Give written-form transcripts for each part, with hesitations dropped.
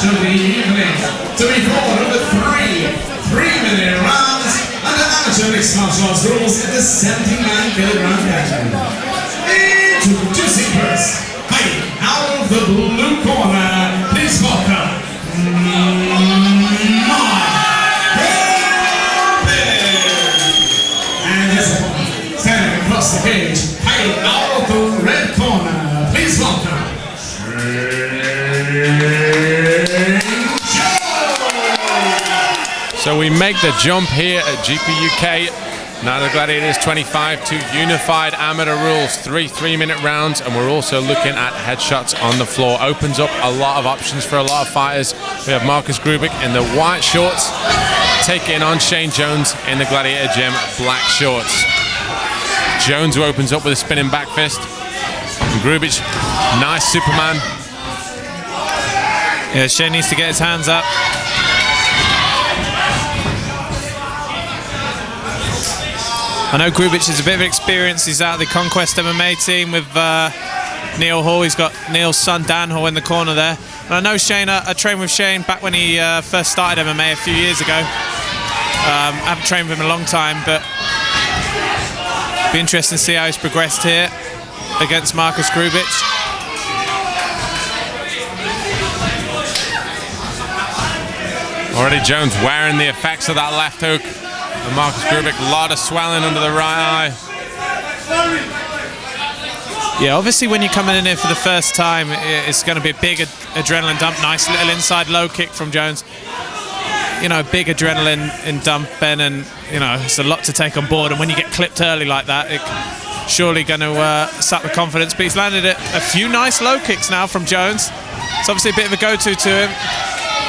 match of the evening to be fought over 3-minute rounds under amateur mixed martial arts rules in the 79-kilogram category. Introducing first, fighting out of the blue corner, please welcome and his opponent, standing across the cage, fighting out of the red corner, please welcome. So we make the jump here at GPUK. Now the Gladiators 25 to unified amateur rules, 3-minute rounds, and we're also looking at headshots on the floor. Opens up a lot of options for a lot of fighters. We have Marcus Grubic in the white shorts, taking on Shane Jones in the Gladiator Gym black shorts. Jones who opens up with a spinning back fist. And Grubic, nice Superman. Yeah, Shane needs to get his hands up. I know Grubic is a bit of experience. He's out of the Conquest MMA team with Neil Hall. He's got Neil's son Dan Hall in the corner there. And I know Shane, I trained with Shane back when he first started MMA a few years ago. I haven't trained with him in a long time, but it'll be interesting to see how he's progressed here against Marcus Grubic. Already Jones wearing the effects of that left hook. And Marcus Grubic, a lot of swelling under the right eye. Yeah, obviously when you're coming in here for the first time, it's going to be a big adrenaline dump. Nice little inside low kick from Jones. You know, big adrenaline in dump, Ben, and you know, it's a lot to take on board. And when you get clipped early like that, it's surely going to sap the confidence. But he's landed a few nice low kicks now from Jones. It's obviously a bit of a go-to to him.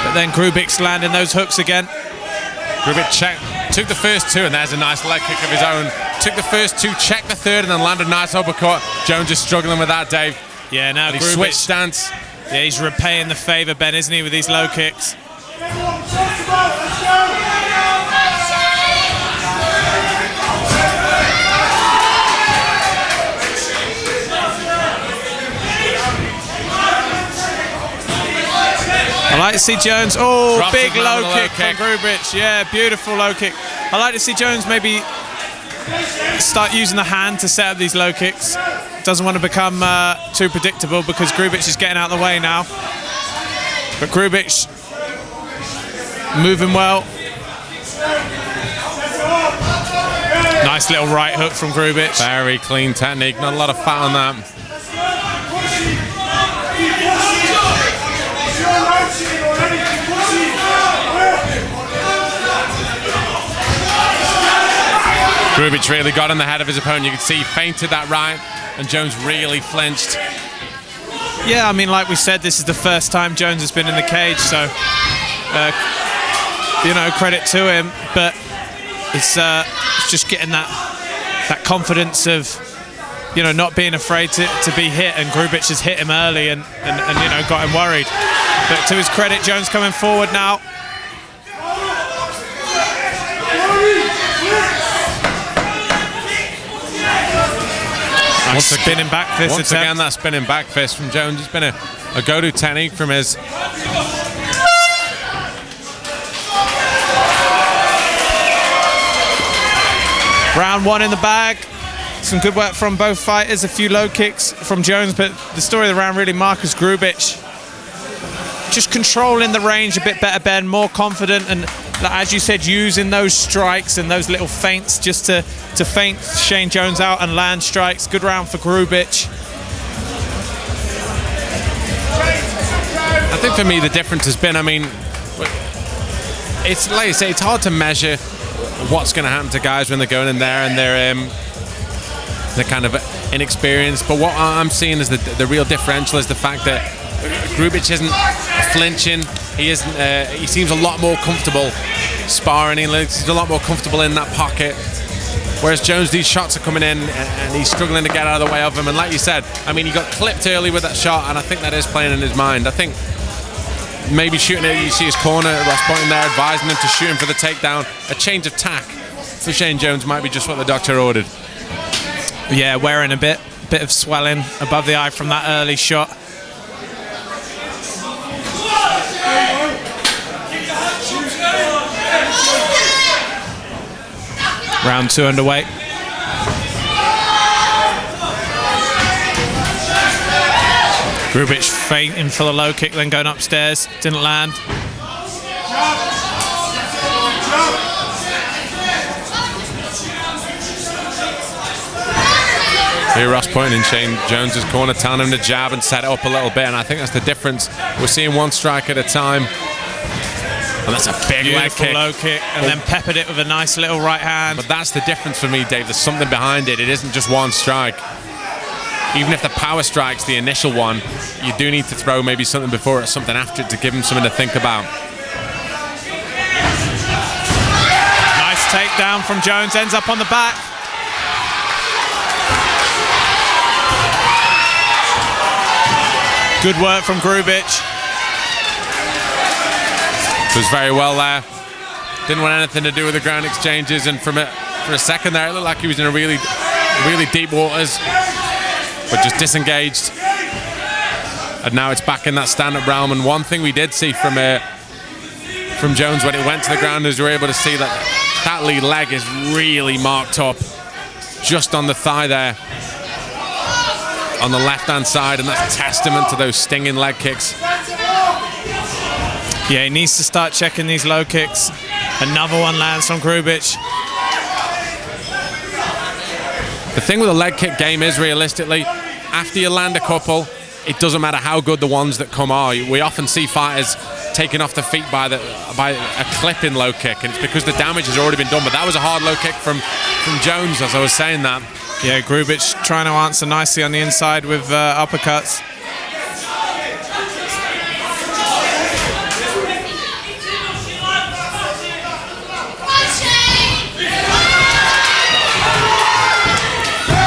But then Grubic's landing those hooks again. Grubic took the first two, and there's a nice leg kick of his own. Took the first two, checked the third, and then landed a nice uppercut. Jones is struggling with that, Dave. Yeah, now he switched stance. Yeah, he's repaying the favour, Ben, isn't he, with these low kicks? I like to see Jones. Oh, drops big low kick from Grubic. Yeah, beautiful low kick. I like to see Jones maybe start using the hand to set up these low kicks. Doesn't want to become too predictable because Grubic is getting out of the way now. But Grubic moving well. Nice little right hook from Grubic. Very clean technique, not a lot of fat on that. Grubic really got in the head of his opponent. You could see he feinted that right, and Jones really flinched. Yeah, I mean, like we said, this is the first time Jones has been in the cage, so you know, credit to him. But it's just getting that confidence of, you know, not being afraid to be hit, and Grubic has hit him early and you know, got him worried. But to his credit, Jones coming forward now. Once spinning back fist. Once again, that spinning back fist from Jones. It's been a go-to technique from his. Round one in the bag. Some good work from both fighters. A few low kicks from Jones, but the story of the round really, Marcus Grubic just controlling the range a bit better, Ben, more confident, and as you said, using those strikes and those little feints just to feint Shane Jones out and land strikes. Good round for Grubic. I think for me the difference has been, I mean, it's like you say, it's hard to measure what's going to happen to guys when they're going in there and they're kind of inexperienced. But what I'm seeing is the real differential is the fact that Grubic isn't flinching. He isn't. He seems a lot more comfortable sparring. He seems a lot more comfortable in that pocket. Whereas Jones, these shots are coming in and he's struggling to get out of the way of them. And like you said, I mean, he got clipped early with that shot, and I think that is playing in his mind. I think maybe shooting it, you see his corner, Ross pointing there, advising him to shoot him for the takedown. A change of tack for Shane Jones might be just what the doctor ordered. Yeah, wearing a bit of swelling above the eye from that early shot. Round 2 underway. Grubic feinting for the low kick, then going upstairs. Didn't land. Here Ross pointing in Shane Jones's corner, telling him to jab and set it up a little bit, and I think that's the difference. We're seeing one strike at a time. And that's a big leg kick. Low kick, and then peppered it with a nice little right hand. But that's the difference for me, Dave. There's something behind it. It isn't just one strike. Even if the power strike's the initial one, you do need to throw maybe something before it, something after it to give him something to think about. Nice takedown from Jones, ends up on the back. Good work from Grubic. Was very well there. Didn't want anything to do with the ground exchanges, and for a second there, it looked like he was in a really deep waters, but just disengaged. And now it's back in that stand-up realm. And one thing we did see from Jones when it went to the ground is we were able to see that lead leg is really marked up just on the thigh there, on the left-hand side, and that's testament to those stinging leg kicks. Yeah, he needs to start checking these low kicks. Another one lands from Grubic. The thing with the leg kick game is, realistically, after you land a couple, it doesn't matter how good the ones that come are. We often see fighters taken off the feet by a clipping low kick, and it's because the damage has already been done. But that was a hard low kick from Jones, as I was saying that. Yeah, Grubic trying to answer nicely on the inside with uppercuts.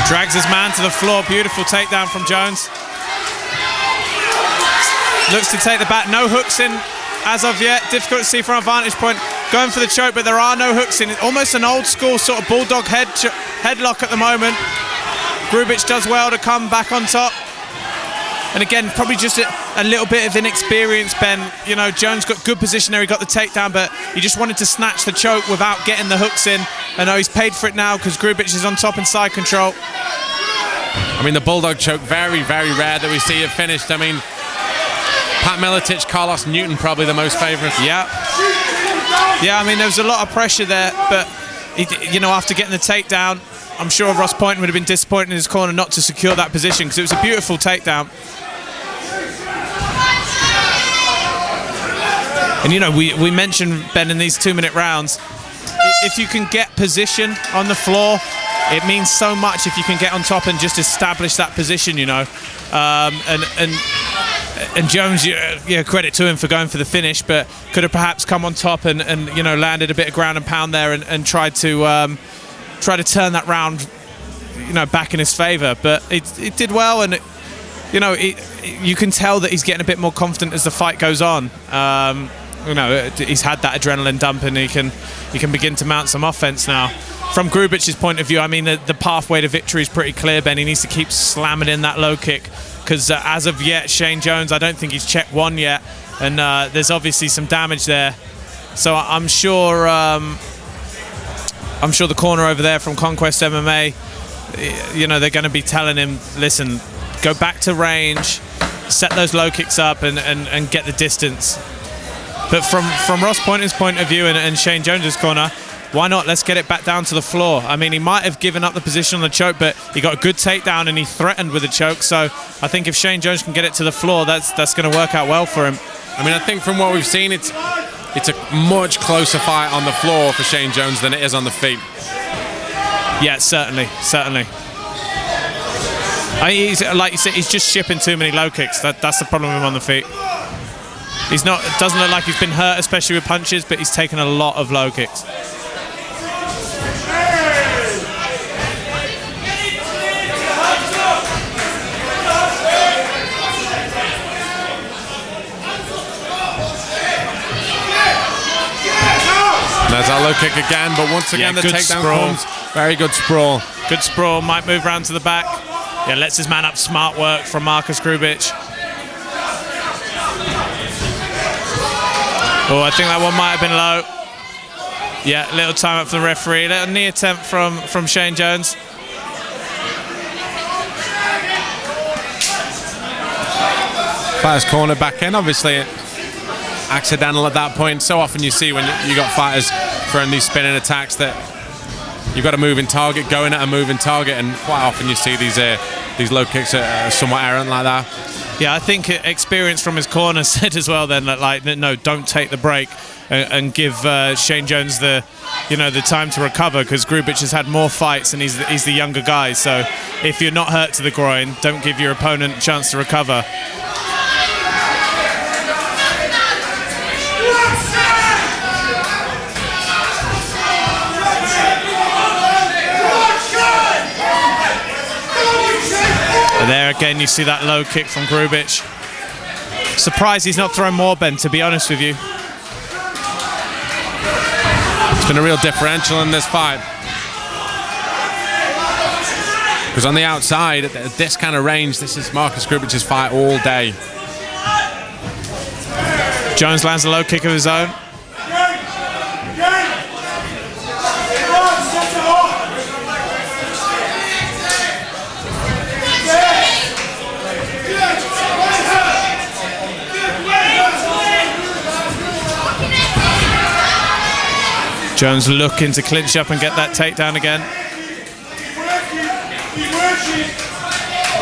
Drags his man to the floor. Beautiful takedown from Jones. Looks to take the back. No hooks in as of yet. Difficult to see from a vantage point. Going for the choke, but there are no hooks in. Almost an old school sort of bulldog headlock at the moment. Grubic does well to come back on top. And again, probably just a little bit of inexperience, Ben. You know, Jones got good position there. He got the takedown, but he just wanted to snatch the choke without getting the hooks in. I know he's paid for it now because Grubic is on top in side control. I mean, the bulldog choke, very, very rare that we see it finished. I mean, Pat Miletich, Carlos Newton, probably the most favourites. Yeah. Yeah, I mean, there was a lot of pressure there, but, you know, after getting the takedown, I'm sure Ross Poynton would have been disappointed in his corner not to secure that position because it was a beautiful takedown. And, you know, we mentioned, Ben, in these 2-minute rounds, if you can get position on the floor, it means so much if you can get on top and just establish that position, you know. And Jones, yeah, credit to him for going for the finish, but could have perhaps come on top and you know, landed a bit of ground and pound there and tried to turn that round, you know, back in his favour. But it did well, and you know, you can tell that he's getting a bit more confident as the fight goes on. You know, he's had that adrenaline dump, and he can begin to mount some offense now. From Grubic's point of view, I mean, the pathway to victory is pretty clear, Ben. He needs to keep slamming in that low kick, because as of yet, Shane Jones, I don't think he's checked one yet, and there's obviously some damage there. So I'm sure the corner over there from Conquest MMA, you know, they're going to be telling him, listen, go back to range, set those low kicks up, and get the distance. But from Ross Poynton's point of view and Shane Jones's corner, why not? Let's get it back down to the floor. I mean, he might have given up the position on the choke, but he got a good takedown and he threatened with a choke. So I think if Shane Jones can get it to the floor, that's going to work out well for him. I mean, I think from what we've seen, it's a much closer fight on the floor for Shane Jones than it is on the feet. Yeah, certainly. He's, like you said, he's just shipping too many low kicks. That's the problem with him on the feet. He's not. It doesn't look like he's been hurt, especially with punches, but he's taken a lot of low kicks. There's our low kick again, but once again the takedown comes. Very good sprawl. Good sprawl, might move round to the back. Yeah, lets his man up. Smart work from Marcus Grubic. Oh, I think that one might have been low. Yeah, little time up for the referee. Little knee attempt from Shane Jones. Fighters corner back in, obviously accidental at that point. So often you see when you got fighters throwing these spinning attacks that you've got a moving target, going at a moving target, and quite often you see these low kicks are somewhat errant like that. Yeah, I think experience from his corner said as well then that, like, no, don't take the break and give Shane Jones the time to recover, because Grubic has had more fights and he's the younger guy. So if you're not hurt to the groin, don't give your opponent a chance to recover. There again, you see that low kick from Grubic. Surprised he's not throwing more, Ben, to be honest with you. It's been a real differential in this fight. Because on the outside, at this kind of range, this is Marcus Grubic's fight all day. Jones lands a low kick of his own. Jones looking to clinch up and get that takedown again.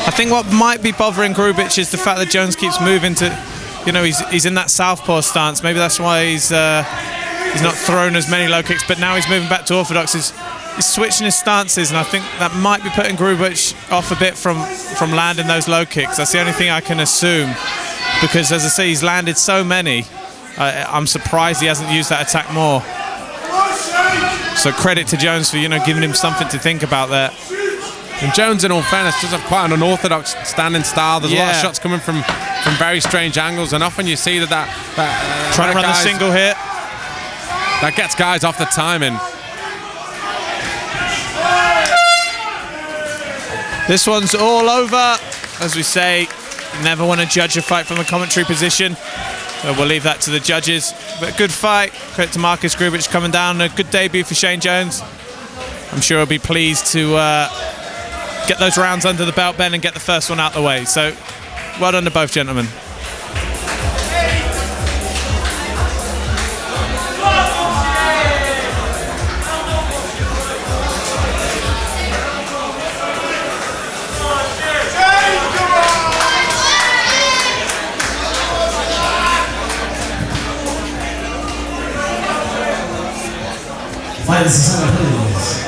I think what might be bothering Grubic is the fact that Jones keeps moving to, he's in that southpaw stance. Maybe that's why he's not thrown as many low kicks, but now he's moving back to orthodox. He's switching his stances, and I think that might be putting Grubic off a bit from landing those low kicks. That's the only thing I can assume, because as I say, he's landed so many. I'm surprised he hasn't used that attack more. So credit to Jones for giving him something to think about there. And Jones, in all fairness, does have quite an unorthodox standing style. There's a lot of shots coming from very strange angles, and often you see that trying to run the single hit. That gets guys off the timing. This one's all over. As we say, never want to judge a fight from the commentary position. We'll leave that to the judges. But a good fight. Credit to Marcus Grubic coming down. A good debut for Shane Jones. I'm sure he'll be pleased to get those rounds under the belt, Ben, and get the first one out the way. So, well done to both gentlemen. Fighters assemble, please.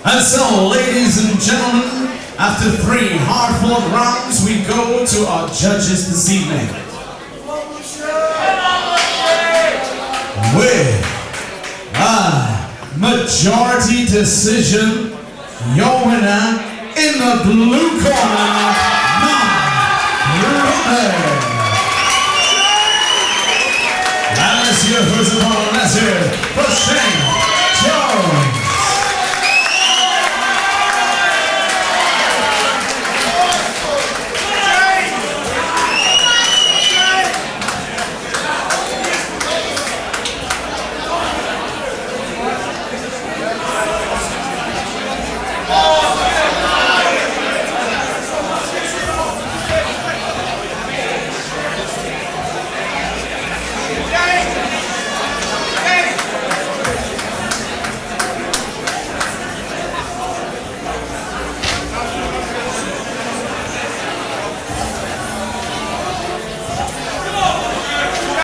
And so, ladies and gentlemen, after 3 hard-fought rounds, we go to our judges this evening. With a majority decision, your winner, in the blue corner, Grubic. And let's hear first of all, let's hear for Shane Jones.